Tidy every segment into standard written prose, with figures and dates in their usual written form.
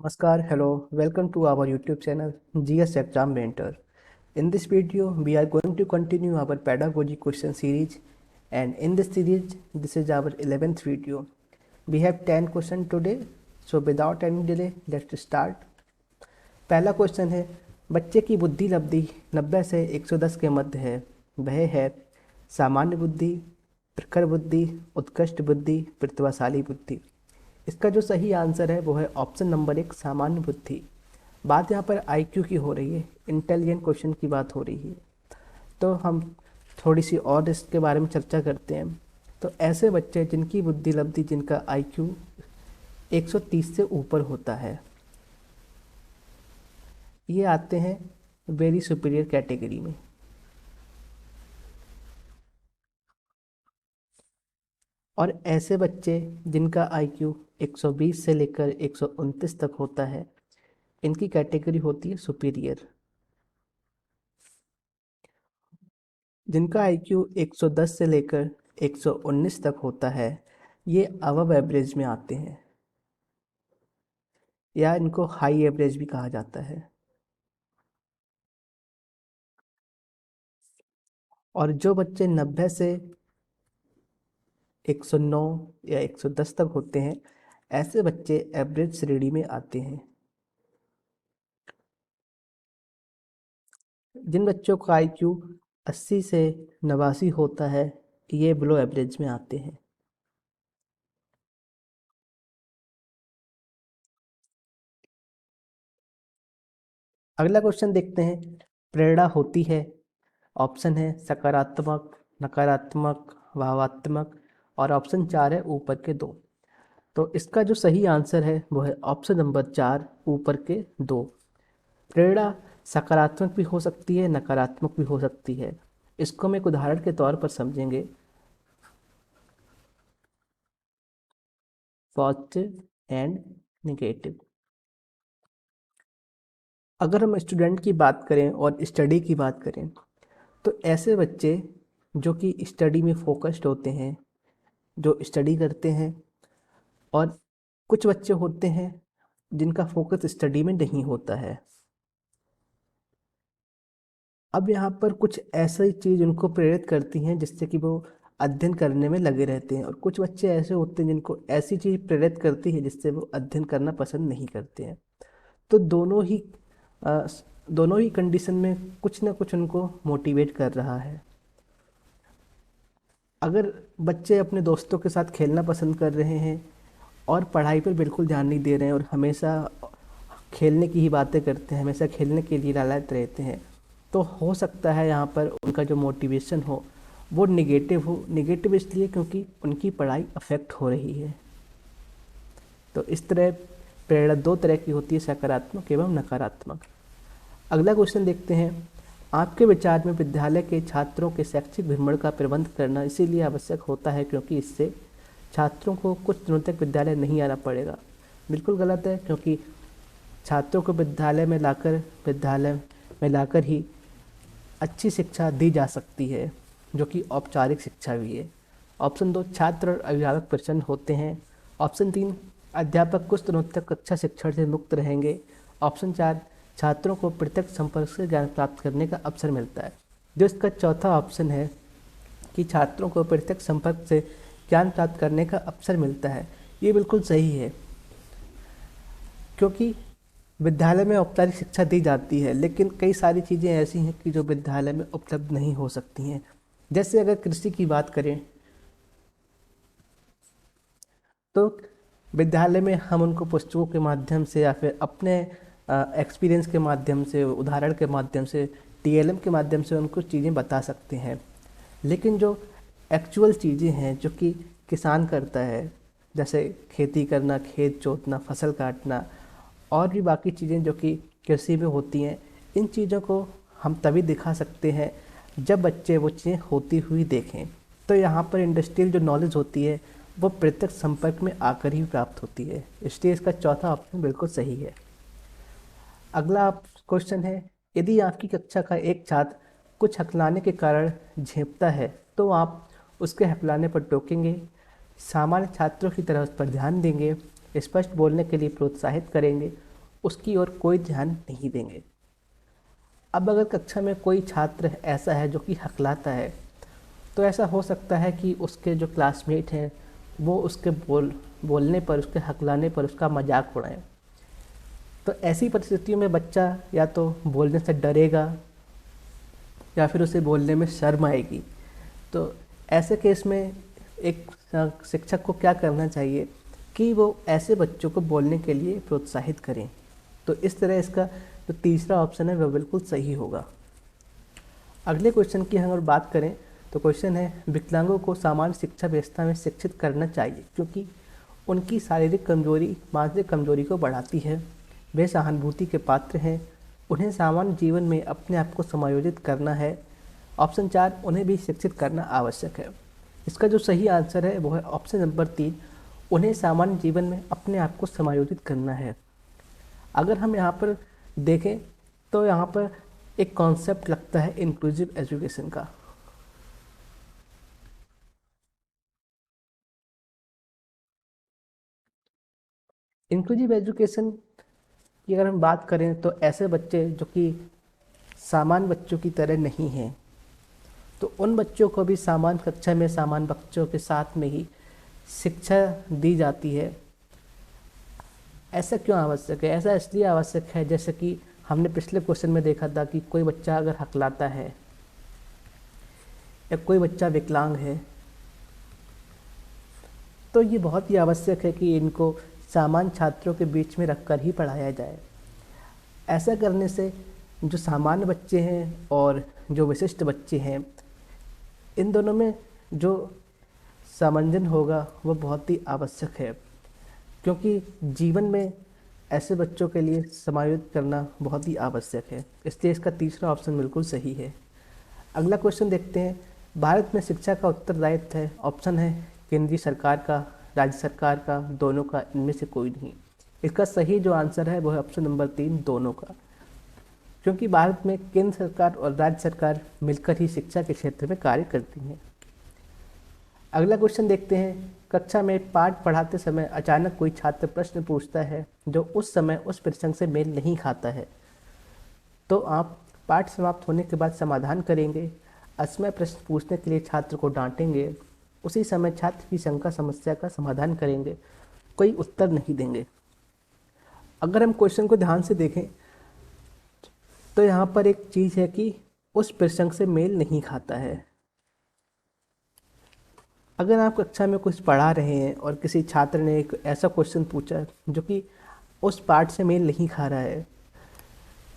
Namaskar, hello, welcome to our YouTube channel GS Exam Mentor. In this video, we are going to continue our pedagogy question series, and in this series, this is our 11th video. We have 10 questions today, so without any delay, let's start. पहला question है, बच्चे की बुद्धि लब्धि 90 से 110 के मध्य है। वह है सामान्य बुद्धि, प्रखर बुद्धि, उत्कृष्ट बुद्धि, प्रतिभाशाली बुद्धि। इसका जो सही आंसर है वो है ऑप्शन नंबर 1, सामान्य बुद्धि। बात यहाँ पर आईक्यू की हो रही है, इंटेलिजेंट क्वेश्चन की बात हो रही है। तो हम थोड़ी सी और इसके बारे में चर्चा करते हैं। तो ऐसे बच्चे जिनकी बुद्धि लब्धि, जिनका आईक्यू 130 से ऊपर होता है, ये आते हैं वेरी सुपीरियर कैटेगरी में। और ऐसे बच्चे जिनका आईक्यू 120 से लेकर 129 तक होता है, इनकी कैटेगरी होती है सुपीरियर। जिनका आईक्यू 110 से लेकर 119 तक होता है, ये अबव एवरेज में आते हैं, या इनको हाई एवरेज भी कहा जाता है। और जो बच्चे 90 से 109 या 110 तक होते हैं, ऐसे बच्चे एवरेज श्रेणी में आते हैं। जिन बच्चों का आईक्यू 80 से 89 होता है, ये बिलो एवरेज में आते हैं। अगला क्वेश्चन देखते हैं। प्रेरणा होती है, ऑप्शन है सकारात्मक, नकारात्मक, भावात्मक, और ऑप्शन 4 है ऊपर के दो। तो इसका जो सही आंसर है वो है ऑप्शन नंबर 4, ऊपर के दो। प्रेरणा सकारात्मक भी हो सकती है, नकारात्मक भी हो सकती है। इसको हम एक उदाहरण के तौर पर समझेंगे। Positive and negative. अगर हम स्टूडेंट की बात करें और स्टडी की बात करें, तो ऐसे बच्चे जो कि स्टडी में फोकस्ड होते हैं, जो स्टडी करते हैं, और कुछ बच्चे होते हैं जिनका फोकस स्टडी में नहीं होता है। अब यहाँ पर कुछ ऐसी चीज़ उनको प्रेरित करती हैं जिससे कि वो अध्ययन करने में लगे रहते हैं, और कुछ बच्चे ऐसे होते हैं जिनको ऐसी चीज़ प्रेरित करती है जिससे वो अध्ययन करना पसंद नहीं करते हैं। तो अ, दोनों ही कंडीशन में कुछ ना कुछ उनको मोटिवेट कर रहा है। अगर बच्चे अपने दोस्तों के साथ खेलना पसंद कर रहे हैं और पढ़ाई पर बिल्कुल ध्यान नहीं दे रहे हैं और हमेशा खेलने की ही बातें करते हैं, हमेशा खेलने के लिए लालच रहते हैं, तो हो सकता है यहाँ पर उनका जो मोटिवेशन हो वो निगेटिव हो। निगेटिव इसलिए क्योंकि उनकी पढ़ाई अफेक्ट हो रही है। तो इस तरह प्रेरणा दो तरह की होती है, सकारात्मक एवं नकारात्मक। अगला क्वेश्चन देखते हैं। आपके विचार में विद्यालय के छात्रों के शैक्षिक भ्रमण का प्रबंध करना इसीलिए आवश्यक होता है क्योंकि इससे छात्रों को कुछ दिनों तक विद्यालय नहीं आना पड़ेगा। बिल्कुल गलत है, क्योंकि छात्रों को विद्यालय में लाकर ही अच्छी शिक्षा दी जा सकती है, जो कि औपचारिक शिक्षा भी है। ऑप्शन 2, छात्र और अभिभावक प्रसन्न होते हैं। ऑप्शन 3, अध्यापक कुछ दिनों तक कक्षा शिक्षण से मुक्त रहेंगे। ऑप्शन 4, छात्रों को प्रत्यक्ष संपर्क से ज्ञान प्राप्त करने का अवसर मिलता है। जो इसका चौथा ऑप्शन है कि छात्रों को प्रत्यक्ष संपर्क से ज्ञान प्राप्त करने का अवसर मिलता है, ये बिल्कुल सही है, क्योंकि विद्यालय में औपचारिक शिक्षा दी जाती है, लेकिन कई सारी चीज़ें ऐसी हैं कि जो विद्यालय में उपलब्ध नहीं हो सकती हैं। जैसे अगर कृषि की बात करें, तो विद्यालय में हम उनको पुस्तकों के माध्यम से या फिर अपने एक्सपीरियंस के माध्यम से, उदाहरण के माध्यम से, टीएलएम के माध्यम से उनको चीज़ें बता सकते हैं। लेकिन जो एक्चुअल चीज़ें हैं जो कि किसान करता है, जैसे खेती करना, खेत जोतना, फसल काटना, और भी बाकी चीज़ें जो कि कृषि में होती हैं, इन चीज़ों को हम तभी दिखा सकते हैं जब बच्चे वो चीज़ें होती हुई देखें। तो यहाँ पर इंडस्ट्रियल जो नॉलेज होती है वो प्रत्यक्ष संपर्क में आकर ही प्राप्त होती है, इसलिए इसका चौथा ऑप्शन बिल्कुल सही है। अगला क्वेश्चन है, यदि आपकी कक्षा का एक छात्र कुछ हकलाने के कारण झेपता है तो आप उसके हकलाने पर टोकेंगे, सामान्य छात्रों की तरह उस पर ध्यान देंगे, स्पष्ट बोलने के लिए प्रोत्साहित करेंगे, उसकी ओर कोई ध्यान नहीं देंगे। अब अगर कक्षा में कोई छात्र ऐसा है जो कि हकलाता है, तो ऐसा हो सकता है कि उसके जो क्लासमेट हैं वो उसके बोलने पर, उसके हकलाने पर उसका मजाक उड़ाएं। तो ऐसी परिस्थितियों में बच्चा या तो बोलने से डरेगा या फिर उसे बोलने में शर्म आएगी। तो ऐसे केस में एक शिक्षक को क्या करना चाहिए कि वो ऐसे बच्चों को बोलने के लिए प्रोत्साहित करें। तो इस तरह इसका जो तीसरा ऑप्शन है वह बिल्कुल सही होगा। अगले क्वेश्चन की अगर बात करें तो क्वेश्चन है, विकलांगों को सामान्य शिक्षा व्यवस्था में शिक्षित करना चाहिए क्योंकि उनकी शारीरिक कमजोरी मानसिक कमजोरी को बढ़ाती है, वे सहानुभूति के पात्र हैं, उन्हें सामान्य जीवन में अपने आप को समायोजित करना है। ऑप्शन 4, उन्हें भी शिक्षित करना आवश्यक है। इसका जो सही आंसर है वो है ऑप्शन नंबर 3, उन्हें सामान्य जीवन में अपने आप को समायोजित करना है। अगर हम यहाँ पर देखें तो यहाँ पर एक कॉन्सेप्ट लगता है इंक्लूसिव एजुकेशन का। इंक्लूसिव एजुकेशन की अगर हम बात करें तो ऐसे बच्चे जो कि सामान्य बच्चों की तरह नहीं हैं, तो उन बच्चों को भी सामान्य कक्षा में सामान्य बच्चों के साथ में ही शिक्षा दी जाती है। ऐसा क्यों आवश्यक है? ऐसा इसलिए आवश्यक है जैसे कि हमने पिछले क्वेश्चन में देखा था कि कोई बच्चा अगर हकलाता है या कोई बच्चा विकलांग है, तो ये बहुत ही आवश्यक है कि इनको सामान्य छात्रों के बीच में रखकर ही पढ़ाया जाए। ऐसा करने से जो सामान्य बच्चे हैं और जो विशिष्ट बच्चे हैं, इन दोनों में जो सामंजस्य होगा वह बहुत ही आवश्यक है, क्योंकि जीवन में ऐसे बच्चों के लिए समायोजित करना बहुत ही आवश्यक है। इसलिए इसका तीसरा ऑप्शन बिल्कुल सही है। अगला क्वेश्चन देखते हैं, भारत में शिक्षा का उत्तरदायित्व है। ऑप्शन है केंद्रीय सरकार का, राज्य सरकार का, दोनों का, इनमें से कोई नहीं। इसका सही जो आंसर है वो है ऑप्शन नंबर 3, दोनों का, क्योंकि भारत में केंद्र सरकार और राज्य सरकार मिलकर ही शिक्षा के क्षेत्र में कार्य करती हैं। अगला क्वेश्चन देखते हैं, कक्षा में पाठ पढ़ाते समय अचानक कोई छात्र प्रश्न पूछता है जो उस समय उस प्रसंग से मेल नहीं खाता है, तो आप पाठ समाप्त होने के बाद समाधान करेंगे, असमय प्रश्न पूछने के लिए छात्र को डांटेंगे, उसी समय छात्र की शंका समस्या का समाधान करेंगे, कोई उत्तर नहीं देंगे। अगर हम क्वेश्चन को ध्यान से देखें तो यहाँ पर एक चीज़ है कि उस प्रसंग से मेल नहीं खाता है। अगर आप कक्षा में कुछ पढ़ा रहे हैं और किसी छात्र ने एक ऐसा क्वेश्चन पूछा जो कि उस पाठ से मेल नहीं खा रहा है,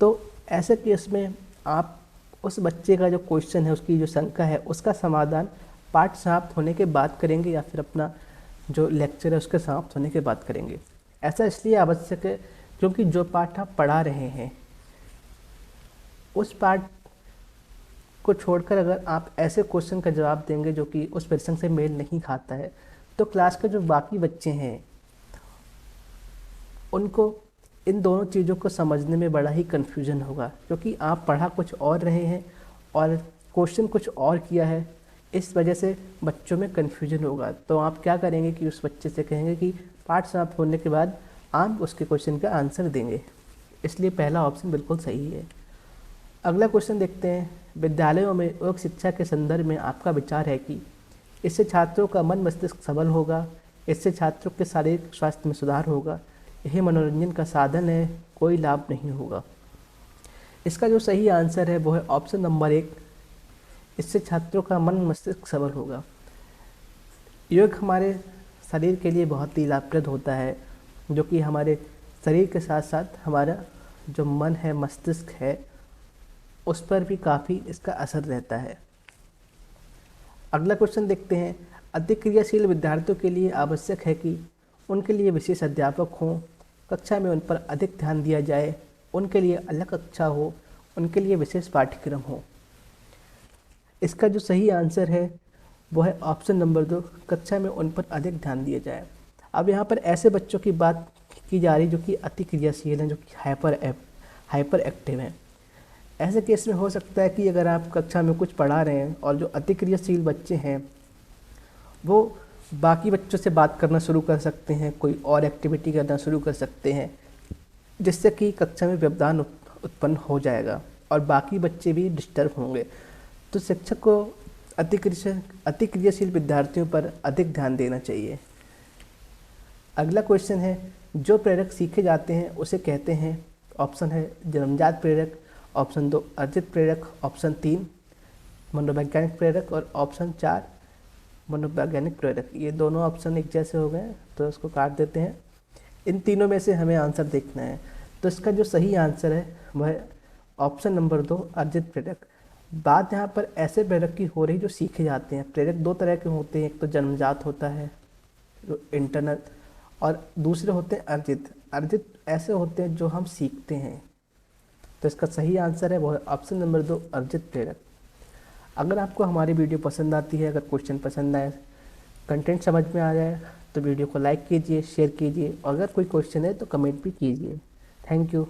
तो ऐसे केस में आप उस बच्चे का जो क्वेश्चन है, उसकी जो शंका है, उसका समाधान पाठ समाप्त होने के बाद करेंगे या फिर अपना जो लेक्चर है उसके समाप्त होने के बाद करेंगे। ऐसा इसलिए आवश्यक है क्योंकि जो पाठ आप पढ़ा रहे हैं उस पाठ को छोड़कर अगर आप ऐसे क्वेश्चन का जवाब देंगे जो कि उस प्रसंग से मेल नहीं खाता है, तो क्लास के जो बाकी बच्चे हैं उनको इन दोनों चीज़ों को समझने में बड़ा ही कन्फ्यूजन होगा, क्योंकि आप पढ़ा कुछ और रहे हैं और क्वेश्चन कुछ और किया है। इस वजह से बच्चों में कन्फ्यूजन होगा। तो आप क्या करेंगे कि उस बच्चे से कहेंगे कि पाठ समाप्त होने के बाद आप उसके क्वेश्चन का आंसर देंगे। इसलिए पहला ऑप्शन बिल्कुल सही है। अगला क्वेश्चन देखते हैं, विद्यालयों में योग शिक्षा के संदर्भ में आपका विचार है कि इससे छात्रों का मन मस्तिष्क सबल होगा, इससे छात्रों के शारीरिक स्वास्थ्य में सुधार होगा, यह मनोरंजन का साधन है, कोई लाभ नहीं होगा। इसका जो सही आंसर है वो है ऑप्शन नंबर 1, इससे छात्रों का मन मस्तिष्क सबल होगा। योग हमारे शरीर के लिए बहुत ही लाभप्रद होता है, जो कि हमारे शरीर के साथ साथ हमारा जो मन है, मस्तिष्क है, उस पर भी काफ़ी इसका असर रहता है। अगला क्वेश्चन देखते हैं, अधिक क्रियाशील विद्यार्थियों के लिए आवश्यक है कि उनके लिए विशेष अध्यापक हों, कक्षा में उन पर अधिक ध्यान दिया जाए, उनके लिए अलग कक्षा हो, उनके लिए विशेष पाठ्यक्रम हो। इसका जो सही आंसर है वो है ऑप्शन नंबर 2, कक्षा में उन पर अधिक ध्यान दिया जाए। अब यहाँ पर ऐसे बच्चों की बात की जा रही जो कि अति क्रियाशील हैं, जो कि हाइपर एक्टिव हैं। ऐसे केस में हो सकता है कि अगर आप कक्षा में कुछ पढ़ा रहे हैं और जो अति क्रियाशील बच्चे हैं वो बाकी बच्चों से बात करना शुरू कर सकते हैं, कोई और एक्टिविटी करना शुरू कर सकते हैं, जिससे कि कक्षा में व्यवधान उत्पन्न हो जाएगा और बाकी बच्चे भी डिस्टर्ब होंगे। तो शिक्षक को अतिक्रियाशील विद्यार्थियों पर अधिक ध्यान देना चाहिए। अगला क्वेश्चन है, जो प्रेरक सीखे जाते हैं उसे कहते हैं। ऑप्शन है जन्मजात प्रेरक, ऑप्शन 2 अर्जित प्रेरक, ऑप्शन 3 मनोवैज्ञानिक प्रेरक और ऑप्शन 4 मनोवैज्ञानिक प्रेरक। ये दोनों ऑप्शन एक जैसे हो गए तो इसको काट देते हैं। इन तीनों में से हमें आंसर देखना है। तो इसका जो सही आंसर है वह ऑप्शन नंबर 2 अर्जित प्रेरक। बात यहाँ पर ऐसे प्रेरक की हो रही जो सीखे जाते हैं। प्रेरक दो तरह के होते हैं, एक तो जन्मजात होता है जो इंटरनल, और दूसरे होते हैं अर्जित। अर्जित ऐसे होते हैं जो हम सीखते हैं। तो इसका सही आंसर है वह ऑप्शन नंबर 2 अर्जित प्रेरक। अगर आपको हमारी वीडियो पसंद आती है, अगर क्वेश्चन पसंद आए, कंटेंट समझ में आ जाए तो वीडियो को लाइक कीजिए, शेयर कीजिए और अगर कोई क्वेश्चन है तो कमेंट भी कीजिए। Thank you.